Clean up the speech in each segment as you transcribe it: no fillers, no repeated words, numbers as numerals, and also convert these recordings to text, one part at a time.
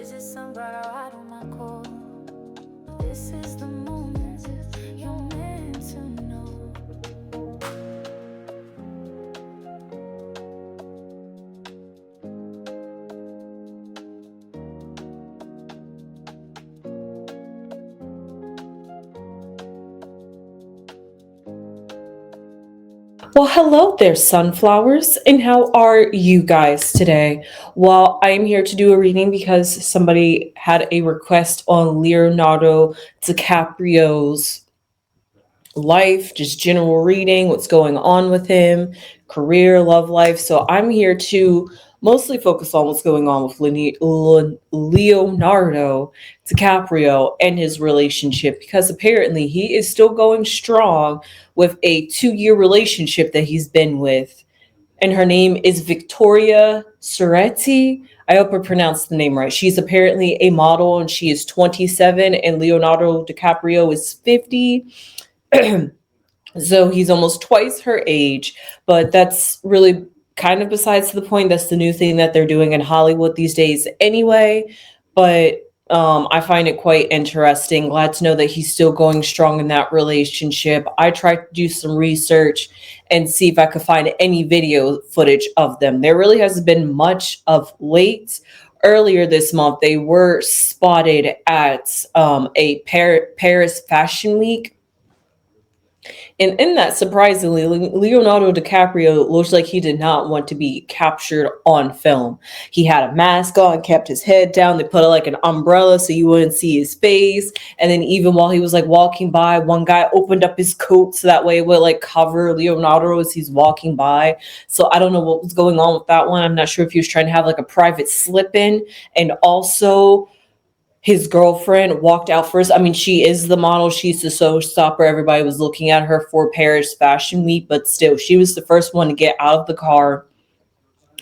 Is it sun bright out on my core? This is the moment you're meant to know. Well, hello there, sunflowers, and how are you guys today? Well, I am here to do a reading because somebody had a request on Leonardo DiCaprio's life, just general reading, what's going on with him, career, love life. So I'm here to mostly focus on what's going on with Leonardo DiCaprio and his relationship because apparently he is still going strong with a 2 year relationship that he's been with. And her name is Victoria Soretti. I hope I pronounced the name right. She's apparently a model and she is 27, and Leonardo DiCaprio is 50. So he's almost twice her age, but that's really kind of besides the point. That's the new thing that they're doing in Hollywood these days anyway. But I find it quite interesting. Glad to know that he's still going strong in that relationship. I tried to do some research and see if I could find any video footage of them. There really hasn't been much of late. Earlier this month, they were spotted at a Paris Fashion Week, and in that, surprisingly, Leonardo DiCaprio looks like he did not want to be captured on film. He had a mask on, kept his head down. They put like an umbrella so you wouldn't see his face. And then even while he was like walking by, one guy opened up his coat so that way it would like cover Leonardo as he's walking by. So I don't know what was going on with that one. I'm not sure if he was trying to have like a private slip in. And also, his girlfriend walked out first. I mean, she is the model. She's the showstopper. Everybody was looking at her for Paris Fashion Week, but still, she was the first one to get out of the car,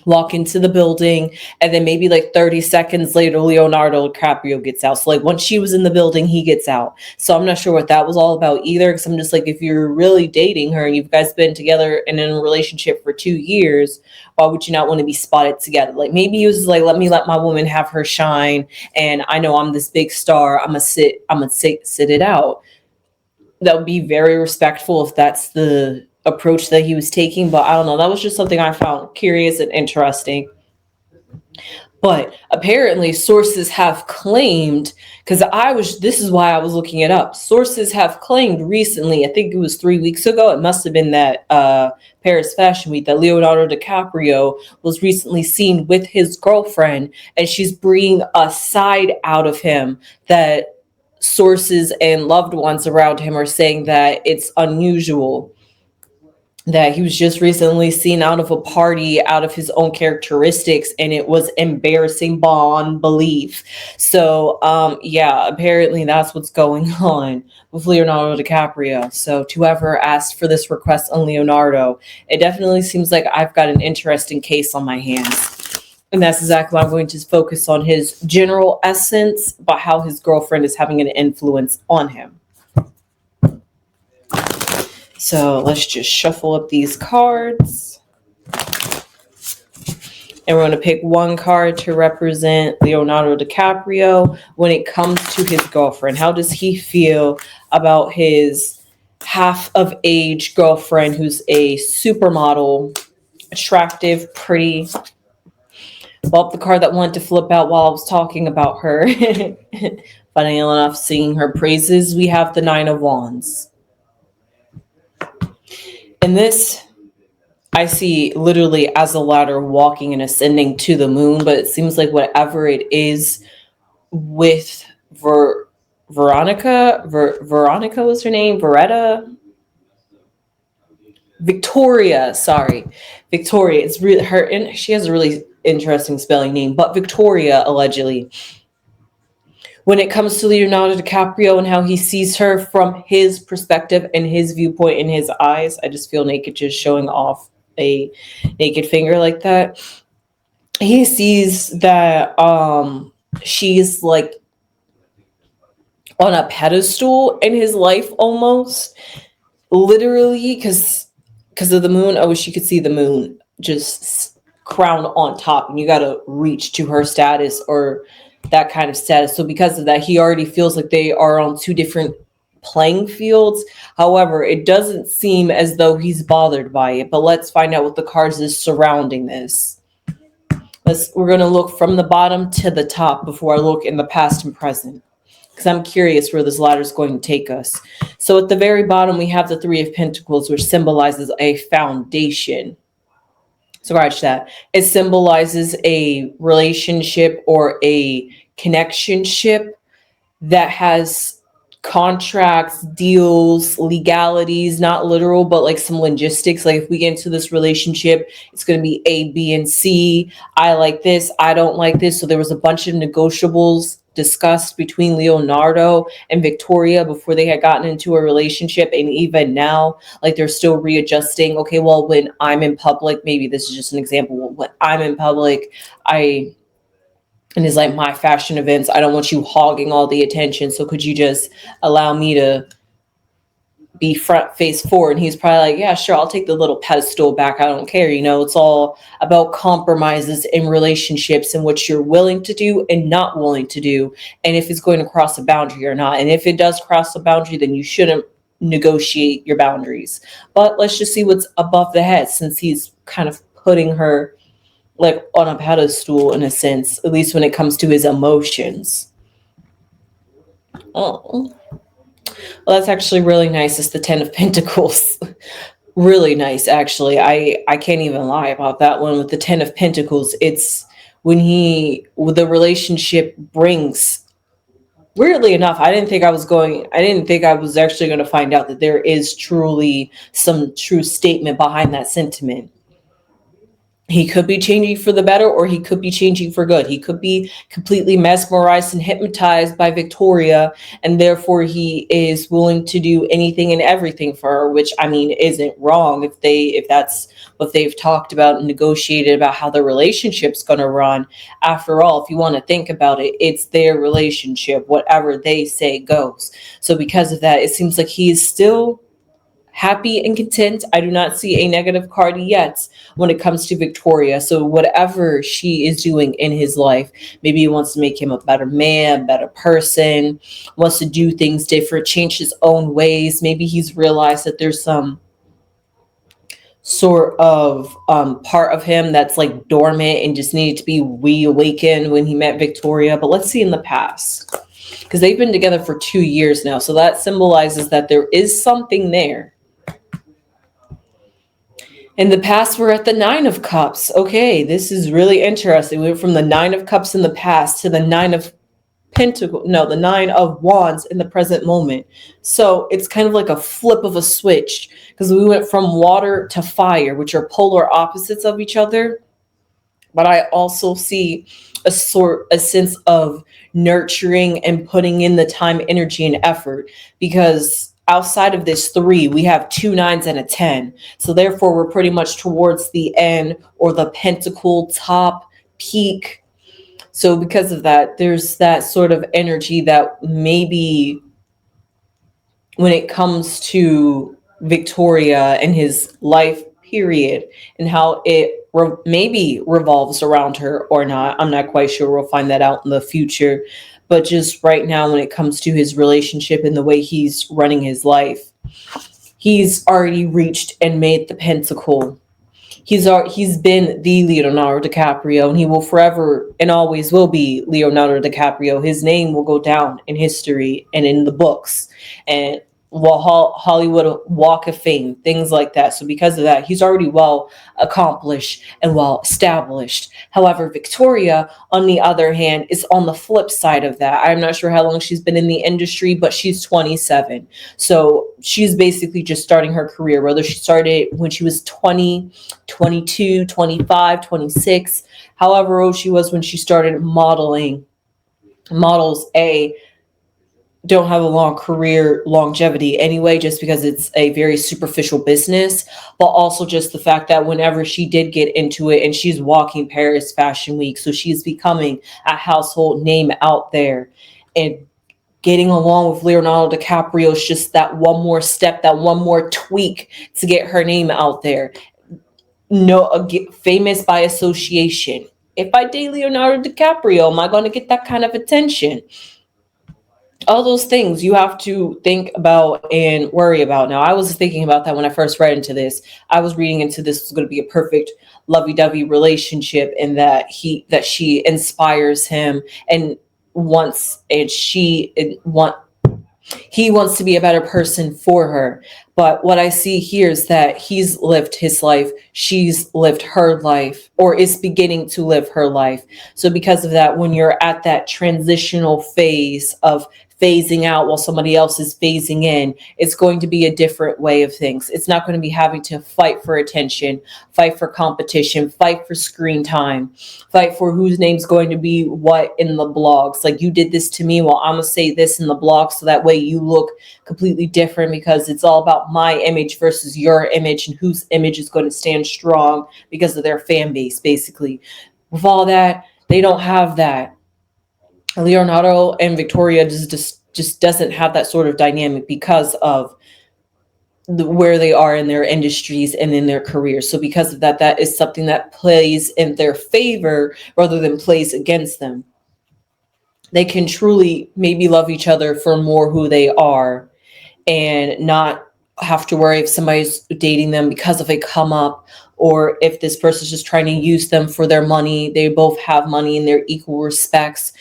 walk into the building, and then maybe like 30 seconds later, Leonardo DiCaprio gets out. So, like, once she was in the building, he gets out. So, I'm not sure what that was all about either, because I'm just like, if you're really dating her and you've guys been together and in a relationship for 2 years, why would you not want to be spotted together? Like, maybe he was just like, let my woman have her shine, and I know I'm this big star. I'm gonna sit it out. That would be very respectful if that's the approach that he was taking. But I don't know. That was just something I found curious and interesting. But apparently, sources have claimed, because this is why I was looking it up. Sources have claimed recently, I think it was 3 weeks ago, it must have been that Paris Fashion Week, that Leonardo DiCaprio was recently seen with his girlfriend, and she's bringing a side out of him that sources and loved ones around him are saying that it's unusual, that he was just recently seen out of a party out of his own characteristics, and it was embarrassing beyond belief. So yeah, apparently that's what's going on with Leonardo DiCaprio. So to whoever asked for this request on Leonardo, it definitely seems like I've got an interesting case on my hands. And that's exactly why I'm going to focus on his general essence, but how his girlfriend is having an influence on him. So let's just shuffle up these cards. And we're going to pick one card to represent Leonardo DiCaprio when it comes to his girlfriend. How does he feel about his half of age girlfriend who's a supermodel, attractive, pretty? Well, the card that wanted to flip out while I was talking about her. Funny enough, singing her praises, we have the Nine of Wands. And this, I see literally as a ladder walking and ascending to the moon, but it seems like whatever it is with Veronica was her name, Victoria, sorry. Victoria, it's really her, and she has a really interesting spelling name, but Victoria, allegedly. When it comes to Leonardo DiCaprio and how he sees her from his perspective and his viewpoint in his eyes, I just feel naked just showing off a naked finger like that. He sees that she's like on a pedestal in his life almost, literally, because of the moon. I wish you could see the moon just crowned on top, and you got to reach to her status or that kind of status. So because of that, he already feels like they are on two different playing fields. However, it doesn't seem as though he's bothered by it. But let's find out what the cards is surrounding this. We're going to look from the bottom to the top before I look in the past and present, because I'm curious where this ladder is going to take us. So at the very bottom, we have the Three of Pentacles, which symbolizes a foundation. Scratch that. It symbolizes a relationship or a connectionship that has contracts, deals, legalities, not literal, but like some logistics. Like if we get into this relationship, it's going to be A, B, and C. I like this. I don't like this. So there was a bunch of negotiables discussed between Leonardo and Victoria before they had gotten into a relationship. And even now, like they're still readjusting. Okay, well, when I'm in public, maybe this is just an example. When I'm in public, and it's like my fashion events, I don't want you hogging all the attention. So could you just allow me to be front face forward? And he's probably like, yeah, sure, I'll take the little pedestal back. I don't care. It's all about compromises in relationships and what you're willing to do and not willing to do. And if it's going to cross a boundary or not. And if it does cross a boundary, then you shouldn't negotiate your boundaries. But let's just see what's above the head, since he's kind of putting her like on a pedestal in a sense, at least when it comes to his emotions. Oh, well, that's actually really nice. It's the Ten of Pentacles. Really nice, actually. I can't even lie about that one with the Ten of Pentacles. It's when the relationship brings. Weirdly enough, I didn't think I was actually going to find out that there is truly some true statement behind that sentiment. He could be changing for the better, or he could be changing for good. He could be completely mesmerized and hypnotized by Victoria, and therefore he is willing to do anything and everything for her, which I mean isn't wrong if that's what they've talked about and negotiated about how the relationship's going to run. After all, if you want to think about it, it's their relationship. Whatever they say goes. So because of that, it seems like he is still happy and content. I do not see a negative card yet when it comes to Victoria. So whatever she is doing in his life, maybe he wants to make him a better man, better person, wants to do things different, change his own ways. Maybe he's realized that there's some sort of part of him that's like dormant and just needed to be reawakened when he met Victoria. But let's see in the past, because they've been together for 2 years now. So that symbolizes that there is something there. In the past, we're at the Nine of Cups. Okay, this is really interesting. We went from the Nine of Cups in the past to the Nine of the Nine of Wands in the present moment. So it's kind of like a flip of a switch, because we went from water to fire, which are polar opposites of each other. But I also see a sense of nurturing and putting in the time, energy, and effort, because outside of this 3, we have 2 9s and a 10. So therefore, we're pretty much towards the end, or the pentacle top peak. So because of that, there's that sort of energy that maybe when it comes to Victoria and his life period and how it maybe revolves around her or not. I'm not quite sure. We'll find that out in the future. But just right now, when it comes to his relationship and the way he's running his life, he's already reached and made the pentacle. He's been the Leonardo Dicaprio, and he will forever and always will be Leonardo Dicaprio. His name will go down in history and in the books, and Hollywood Walk of Fame, things like that. So because of that, he's already well accomplished and well established. However, Victoria, on the other hand, is on the flip side of that. I'm not sure how long she's been in the industry, but she's 27. So she's basically just starting her career, whether she started when she was 20, 22, 25, 26, however old she was when she started modeling. Models don't have a long career longevity anyway, just because it's a very superficial business, but also just the fact that whenever she did get into it, and she's walking Paris Fashion Week, so she's becoming a household name out there, and getting along with Leonardo DiCaprio is just that one more step, that one more tweak to get her name out there. Famous by association. if I date Leonardo DiCaprio, am I going to get that kind of attention? All those things you have to think about and worry about. Now, I was thinking about that when I first read into this. I was reading into this was going to be a perfect lovey-dovey relationship, and that she inspires him and wants and she and want he wants to be a better person for her. But what I see here is that he's lived his life, she's lived her life, or is beginning to live her life. So, because of that, when you're at that transitional phase of phasing out while somebody else is phasing in, it's going to be a different way of things. It's not going to be having to fight for attention, fight for competition, fight for screen time, fight for whose name's going to be what in the blogs. Like, you did this to me, well, I'm going to say this in the blog so that way you look completely different, because it's all about my image versus your image and whose image is going to stand strong because of their fan base, basically. With all that, they don't have that. Leonardo and Victoria just doesn't have that sort of dynamic because of where they are in their industries and in their careers. So because of that, that is something that plays in their favor rather than plays against them. They can truly maybe love each other for more who they are, and not have to worry if somebody's dating them because of a come up, or if this person's just trying to use them for their money. They both have money and they're equal respects.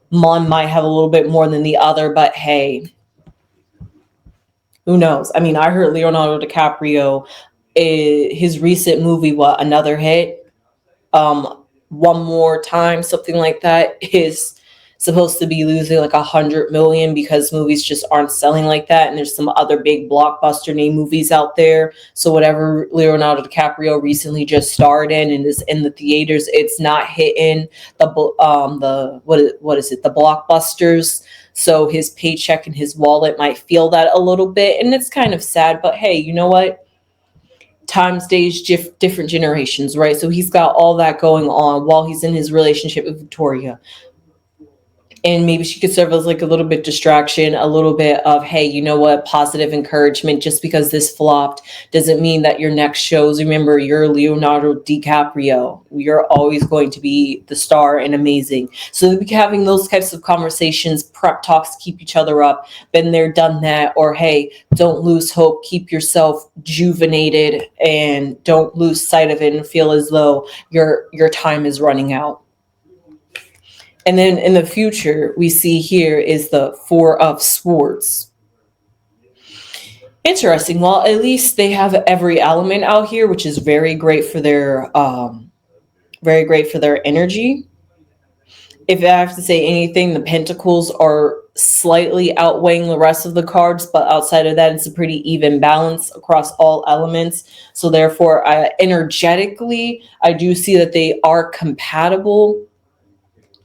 One might have a little bit more than the other, but hey, who knows? I mean, I heard Leonardo DiCaprio, his recent movie, what, Another Hit, One More Time, something like that, is supposed to be losing like 100 million because movies just aren't selling like that, and there's some other big blockbuster name movies out there. So whatever Leonardo DiCaprio recently just starred in and is in the theaters, it's not hitting what is it, the blockbusters. So his paycheck and his wallet might feel that a little bit, and it's kind of sad. But hey, you know what? Times, days, different generations, right? So he's got all that going on while he's in his relationship with Victoria. And maybe she could serve as like a little bit distraction, a little bit of, hey, you know what, positive encouragement. Just because this flopped doesn't mean that your next shows, remember, you're Leonardo DiCaprio, you're always going to be the star and amazing. So having those types of conversations, prep talks, keep each other up, been there, done that. Or hey, don't lose hope, keep yourself juvenated, and don't lose sight of it and feel as though your time is running out. And then in the future, we see here is the Four of Swords. Interesting. Well, at least they have every element out here, which is very great for their energy. If I have to say anything, the Pentacles are slightly outweighing the rest of the cards, but outside of that, it's a pretty even balance across all elements. So therefore, energetically, I do see that they are compatible,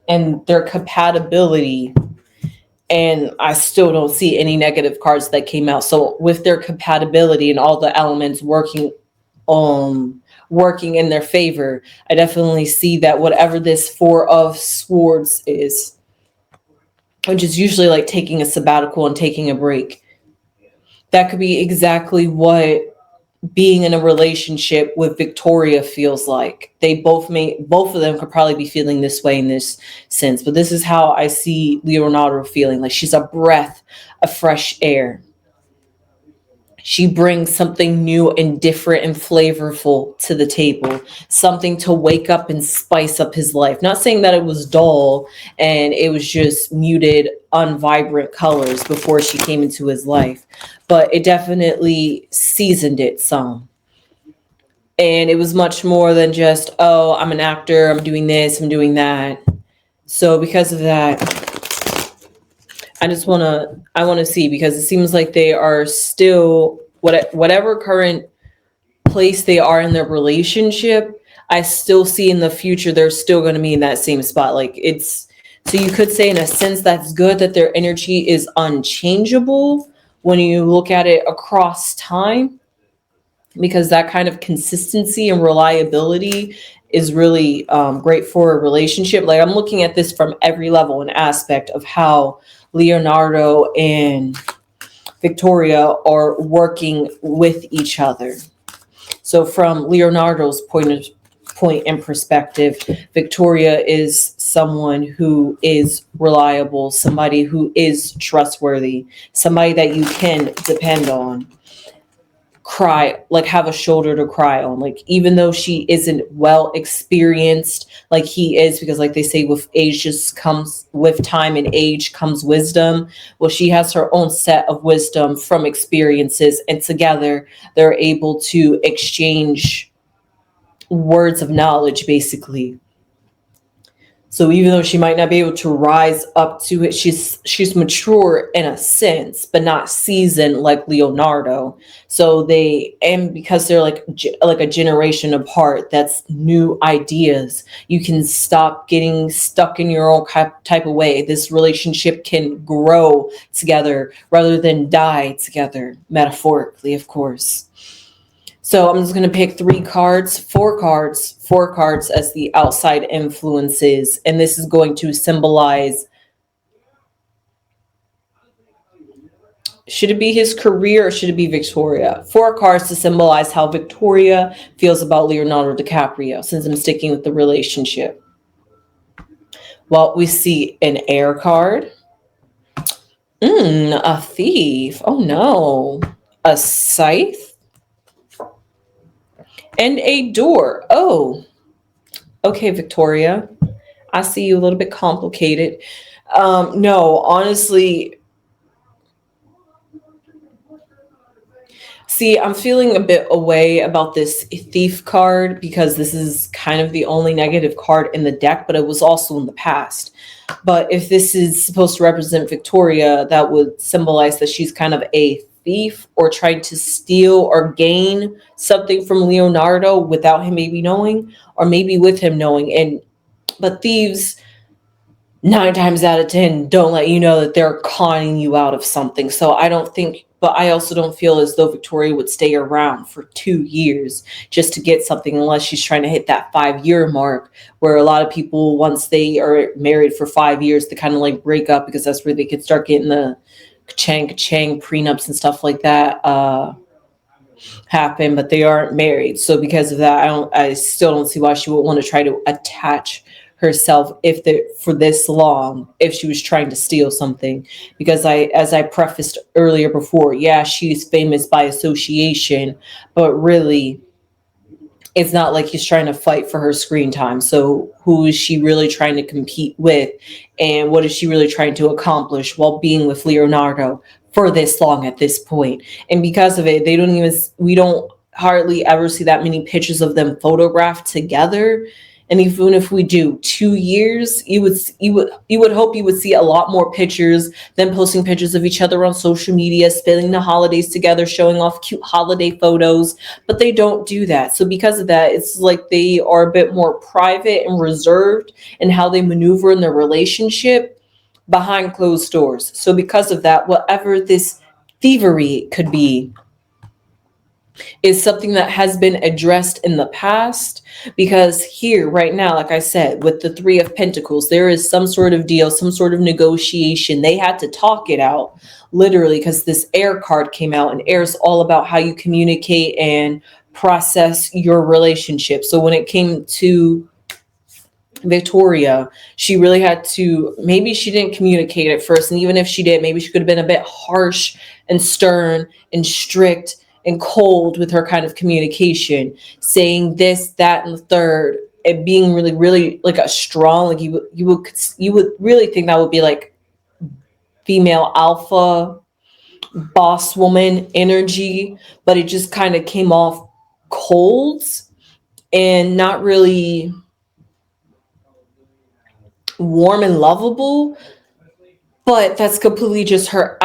and their compatibility, and I still don't see any negative cards that came out. So with their compatibility and all the elements working in their favor, I definitely see that whatever this Four of Swords is, which is usually like taking a sabbatical and taking a break, that could be exactly what being in a relationship with Victoria feels like. Both of them could probably be feeling this way in this sense, but this is how I see Leonardo feeling. Like, she's a breath of fresh air. She brings something new and different and flavorful to the table, something to wake up and spice up his life. Not saying that it was dull and it was just muted, unvibrant colors before she came into his life, but it definitely seasoned it some. And it was much more than just, oh, I'm an actor, I'm doing this, I'm doing that. So because of that, I want to see, because it seems like they are still, whatever current place they are in their relationship, I still see in the future they're still going to be in that same spot. Like, it's, so you could say in a sense that's good, that their energy is unchangeable when you look at it across time, because that kind of consistency and reliability is really great for a relationship. Like, I'm looking at this from every level and aspect of how Leonardo and Victoria are working with each other. So from Leonardo's point in perspective, Victoria is someone who is reliable, somebody who is trustworthy, somebody that you can depend on, cry, like have a shoulder to cry on. Like, even though she isn't well experienced like he is, because like they say, with age just comes, with time and age comes wisdom. Well, she has her own set of wisdom from experiences, and together they're able to exchange words of knowledge, basically. So even though she might not be able to rise up to it, she's mature in a sense, but not seasoned like Leonardo. So they, and because they're like a generation apart, that's new ideas. You can stop getting stuck in your own type of way. This relationship can grow together rather than die together, metaphorically, of course. So I'm just going to pick four cards as the outside influences. And this is going to symbolize, should it be his career or should it be Victoria? Four cards to symbolize how Victoria feels about Leonardo DiCaprio, since I'm sticking with the relationship. Well, we see an air card. A thief. Oh no. A scythe. And a door. Oh, okay, Victoria. I see you a little bit complicated. No, honestly, see, I'm feeling a bit away about this thief card because this is kind of the only negative card in the deck, but it was also in the past. But if this is supposed to represent Victoria, that would symbolize that she's kind of a thief or trying to steal or gain something from Leonardo without him maybe knowing, or maybe with him knowing. And but thieves 9 times out of 10 don't let you know that they're conning you out of something. So I don't think, but I also don't feel as though Victoria would stay around for 2 years just to get something, unless she's trying to hit that 5 year mark, where a lot of people, once they are married for 5 years, they kind of like break up because that's where they could start getting the ka-chang prenups and stuff like that happen, but they aren't married. So because of that, I still don't see why she would want to try to attach herself if the for this long if she was trying to steal something. Because as I prefaced earlier before, yeah, she's famous by association, but really it's not like he's trying to fight for her screen time. So who is she really trying to compete with, and what is she really trying to accomplish while being with Leonardo for this long at this point? And because of it, we don't hardly ever see that many pictures of them photographed together. And even if we do 2 years, you would hope you would see a lot more pictures, them posting pictures of each other on social media, spending the holidays together, showing off cute holiday photos. But they don't do that. So because of that, it's like they are a bit more private and reserved in how they maneuver in their relationship behind closed doors. So because of that, whatever this thievery could be is something that has been addressed in the past. Because here right now, like I said, with the Three of Pentacles, there is some sort of deal, some sort of negotiation. They had to talk it out, literally, because this air card came out, and air is all about how you communicate and process your relationship. So when it came to Victoria, she really had to, maybe she didn't communicate at first. And even if she did, maybe she could have been a bit harsh and stern and strict and cold with her kind of communication, saying this, that, and the third, and being really, really like a strong, like you would really think that would be like female alpha boss woman energy, but it just kind of came off cold and not really warm and lovable. But that's completely just her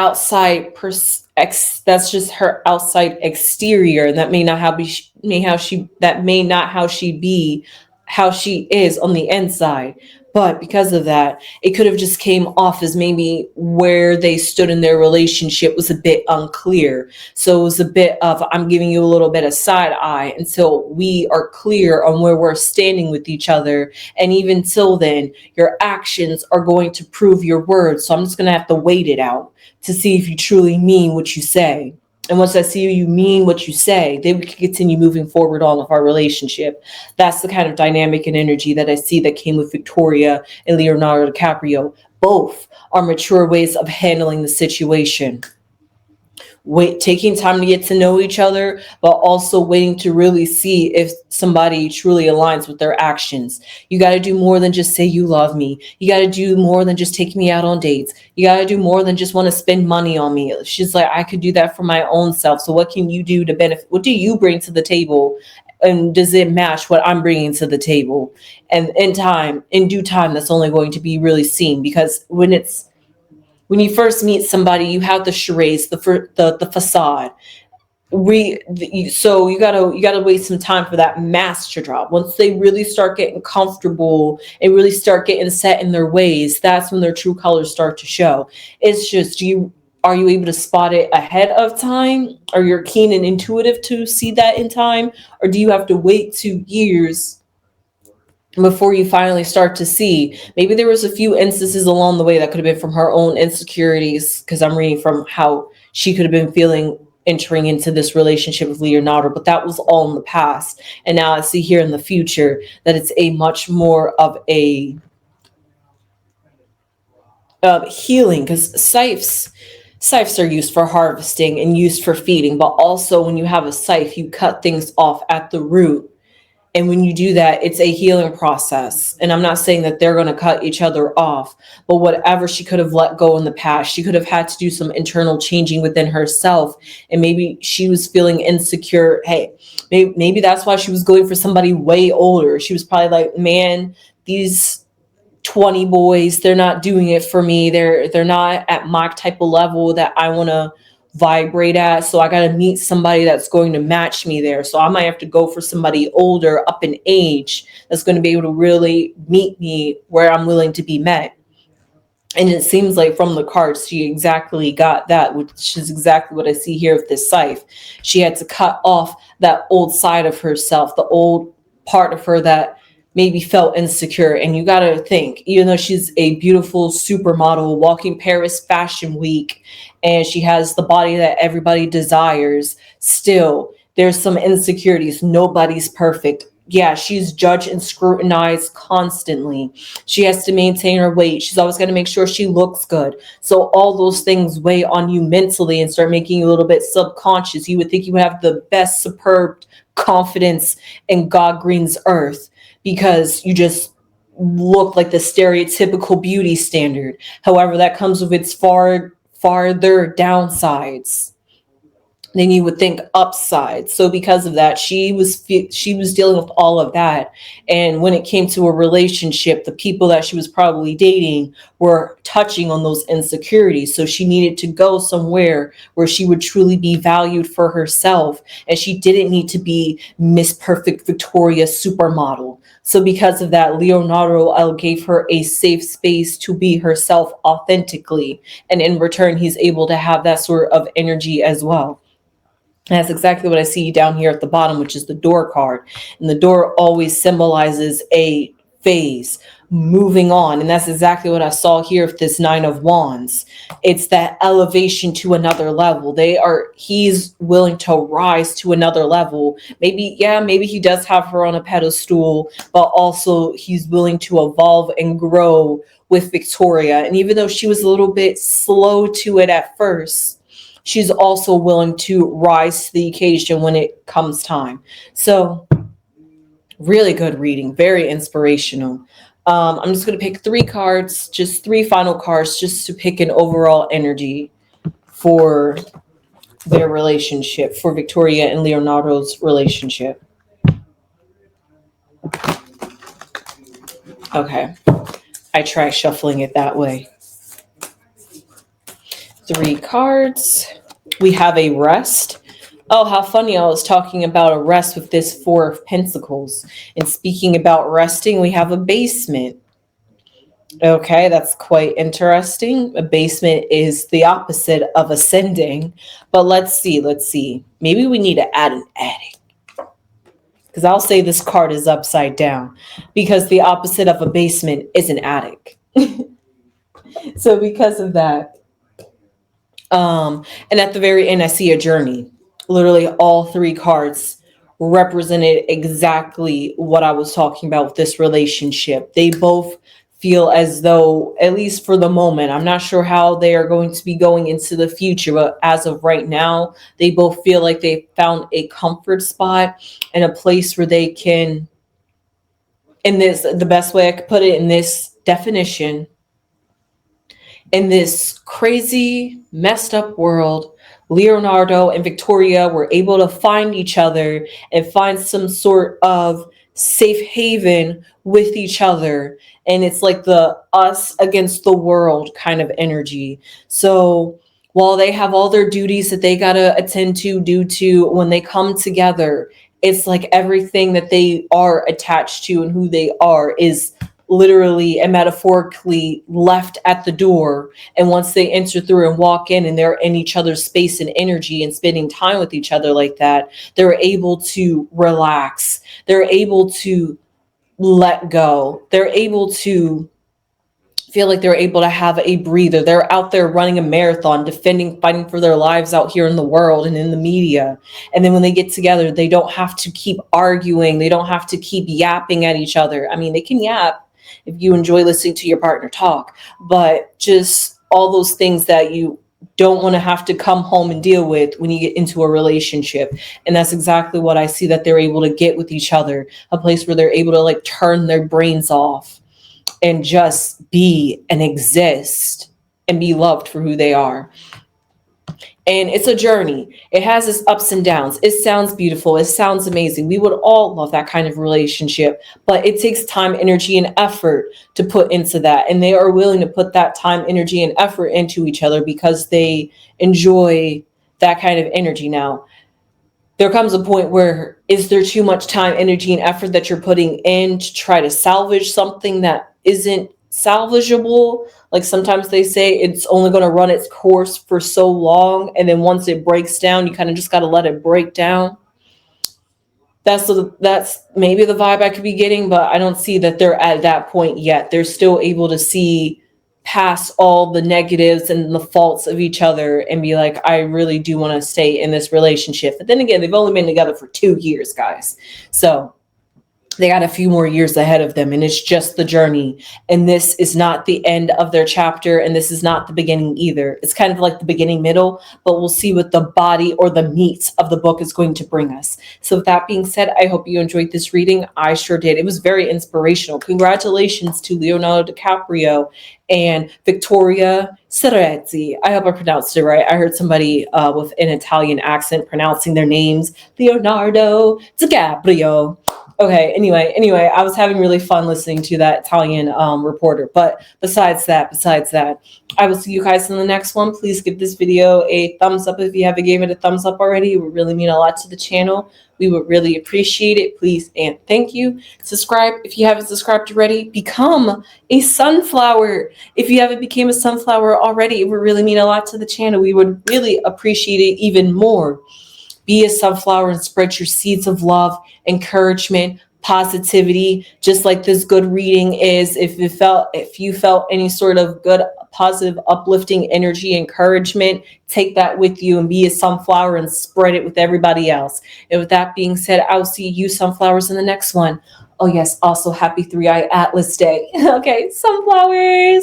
that's just her outside exterior, and that may not how be may how she that may not how she be how she is on the inside. But because of that, it could have just came off as maybe where they stood in their relationship was a bit unclear. So it was a bit of, I'm giving you a little bit of side eye until we are clear on where we're standing with each other. And even till then, your actions are going to prove your words. So I'm just going to have to wait it out to see if you truly mean what you say. And once I see you mean what you say, then we can continue moving forward on with our relationship. That's the kind of dynamic and energy that I see that came with Victoria and Leonardo DiCaprio. Both are mature ways of handling the situation. Taking time to get to know each other, but also waiting to really see if somebody truly aligns with their actions. You got to do more than just say you love me. You got to do more than just take me out on dates. You got to do more than just want to spend money on me. She's like, I could do that for my own self. So what can you do to benefit? What do you bring to the table? And does it match what I'm bringing to the table? And in due time, that's only going to be really seen, because when you first meet somebody, you have the charades, the facade. So you gotta wait some time for that mask to drop. Once they really start getting comfortable and really start getting set in their ways, that's when their true colors start to show. It's just, are you able to spot it ahead of time? Are you keen and intuitive to see that in time, or do you have to wait 2 years before you finally start to see? Maybe there was a few instances along the way that could have been from her own insecurities, because I'm reading from how she could have been feeling entering into this relationship with Leonardo, but that was all in the past. And now I see here in the future that it's a much more of a healing, because scythes are used for harvesting and used for feeding, but also when you have a scythe, you cut things off at the root. And when you do that, it's a healing process. And I'm not saying that they're going to cut each other off, but whatever she could have let go in the past, she could have had to do some internal changing within herself. And maybe she was feeling insecure. Hey, maybe that's why she was going for somebody way older. She was probably like, man, these 20 boys, they're not doing it for me. They're not at my type of level that I want to vibrate at. So I got to meet somebody that's going to match me there. So I might have to go for somebody older, up in age, that's going to be able to really meet me where I'm willing to be met. And it seems like from the cards, she exactly got that, which is exactly what I see here with this scythe. She had to cut off that old side of herself, the old part of her that maybe felt insecure. And you got to think, even though she's a beautiful supermodel walking Paris Fashion Week, and she has the body that everybody desires, still, there's some insecurities. Nobody's perfect. Yeah, she's judged and scrutinized constantly. She has to maintain her weight. She's always got to make sure she looks good. So all those things weigh on you mentally and start making you a little bit subconscious. You would think you would have the best superb confidence in God Green's earth, because you just look like the stereotypical beauty standard. However, that comes with its farther downsides than you would think upside. So because of that, she was dealing with all of that. And when it came to a relationship, the people that she was probably dating were touching on those insecurities. So she needed to go somewhere where she would truly be valued for herself. And she didn't need to be Miss Perfect Victoria supermodel. So because of that, Leonardo gave her a safe space to be herself authentically. And in return, he's able to have that sort of energy as well. And that's exactly what I see down here at the bottom, which is the door card. And the door always symbolizes a phase, moving on. And that's exactly what I saw here with this Nine of Wands. It's that elevation to another level. He's willing to rise to another level. Maybe he does have her on a pedestal, but also he's willing to evolve and grow with Victoria. And even though she was a little bit slow to it at first, she's also willing to rise to the occasion when it comes time. So really good reading, very inspirational. I'm just going to pick 3 cards, just 3 final cards, just to pick an overall energy for their relationship, for Victoria and Leonardo's relationship. Okay, I try shuffling it that way. 3 cards. We have a rest. Oh, how funny. I was talking about a rest with this 4 of Pentacles. And speaking about resting, we have a basement. Okay, that's quite interesting. A basement is the opposite of ascending. But let's see. Maybe we need to add an attic. Because I'll say this card is upside down. Because the opposite of a basement is an attic. So because of that, And at the very end, I see a journey. Literally, all three cards represented exactly what I was talking about with this relationship. They both feel as though, at least for the moment, I'm not sure how they are going to be going into the future, but as of right now, they both feel like they found a comfort spot and a place where they can, in this, the best way I could put it in this definition, in this crazy, messed up world, Leonardo and Victoria were able to find each other and find some sort of safe haven with each other. And it's like the us against the world kind of energy. So while they have all their duties that they got to attend to due to when they come together, it's like everything that they are attached to and who they are is literally and metaphorically left at the door. And once they enter through and walk in and they're in each other's space and energy and spending time with each other like that, they're able to relax. They're able to let go. They're able to feel like they're able to have a breather. They're out there running a marathon, defending, fighting for their lives out here in the world and in the media. And then when they get together, they don't have to keep arguing. They don't have to keep yapping at each other. I mean, they can yap if you enjoy listening to your partner talk, but just all those things that you don't want to have to come home and deal with when you get into a relationship. And that's exactly what I see that they're able to get with each other, a place where they're able to like turn their brains off and just be and exist and be loved for who they are. And it's a journey. It has its ups and downs. It sounds beautiful. It sounds amazing. We would all love that kind of relationship, but it takes time, energy, and effort to put into that. And they are willing to put that time, energy, and effort into each other because they enjoy that kind of energy. Now, there comes a point where is there too much time, energy, and effort that you're putting in to try to salvage something that isn't salvageable? Like sometimes they say it's only going to run its course for so long, and then once it breaks down, you kind of just got to let it break down. That's maybe the vibe I could be getting, but I don't see that they're at that point yet. They're still able to see past all the negatives and the faults of each other and be like, I really do want to stay in this relationship. But then again, they've only been together for 2 years, guys. So they got a few more years ahead of them, and it's just the journey. And this is not the end of their chapter, and this is not the beginning either. It's kind of like the beginning, middle, but we'll see what the body or the meat of the book is going to bring us. So with that being said, I hope you enjoyed this reading. I sure did. It was very inspirational. Congratulations to Leonardo Dicaprio and Victoria Ceretti. I hope I pronounced it right. I heard somebody with an Italian accent pronouncing their names, Leonardo Dicaprio. Okay, anyway, I was having really fun listening to that Italian reporter. But besides that, I will see you guys in the next one. Please give this video a thumbs up if you haven't gave it a thumbs up already. It would really mean a lot to the channel. We would really appreciate it. Please and thank you. Subscribe if you haven't subscribed already. Become a sunflower. If you haven't become a sunflower already, it would really mean a lot to the channel. We would really appreciate it even more. Be a sunflower and spread your seeds of love, encouragement, positivity, just like this good reading is. If you felt any sort of good, positive, uplifting energy, encouragement, take that with you and be a sunflower and spread it with everybody else. And with that being said, I'll see you sunflowers in the next one. Oh yes, also happy 3-Eye Atlas Day. Okay, sunflowers.